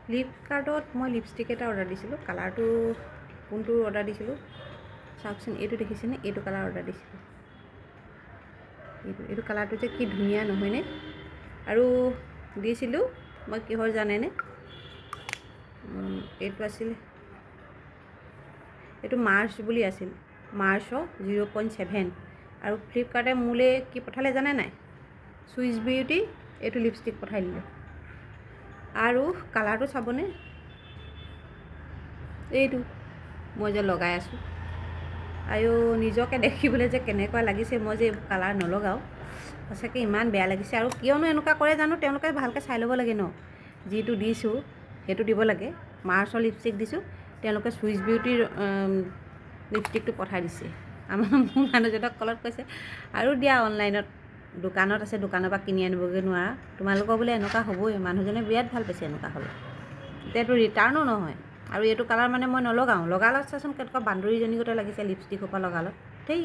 ফ্লিপকাৰ্টত মই লিপষ্টিক এটা অৰ্ডাৰ দিছিলোঁ। কালাৰটো কোনটো অৰ্ডাৰ দিছিলোঁ চাওকচোন, এইটো দেখিছেনে? এইটো কালাৰ অৰ্ডাৰ দিছিলোঁ। এইটো কালাৰটো যে কি ধুনীয়া নহয়নে? আৰু দিছিলোঁ মই কিহৰ জানেনে? এইটো আছিল, এইটো মাৰ্চ বুলি আছিল, মাৰ্চৰ 0.7। আৰু ফ্লিপকাৰ্টে মোলৈ কি পঠালে জানে নাই? চুইচ বিউটি এইটো লিপষ্টিক পঠাই দিলে। আৰু কালাৰটো চাবনে? এইটো মই যে লগাই আছোঁ, আৰু নিজকে দেখিবলৈ যে কেনেকুৱা লাগিছে। মই যে কালাৰ নলগাওঁ, সঁচাকৈ ইমান বেয়া লাগিছে। আৰু কিয়নো এনেকুৱা কৰে জানো, তেওঁলোকে ভালকৈ চাই ল'ব লাগে ন। যিটো দিছোঁ সেইটো দিব লাগে। মাৰ্চৰ লিপষ্টিক দিছোঁ, তেওঁলোকে চুইচ বিউটিৰ লিপষ্টিকটো পঠাই দিছে। মোৰ মানুহজনক কলত কৈছে, আৰু দিয়া অনলাইনত দোকানত আছে, দোকানৰ পৰা কিনি আনিবগৈ নোৱাৰা, তোমালোকৰ বোলে এনেকুৱা হ'বই। মানুহজনে বিৰাট ভাল পাইছে এনেকুৱা হ'লে। এতিয়াতো ৰিটাৰ্ণো নহয়। আৰু এইটো কালাৰ মানে মই নলগাওঁ। লগালত চাচোন কেনেকুৱা বান্দৰীজনী গোটেই লাগিছে লিপষ্টিক সোপা লগালত। ধেই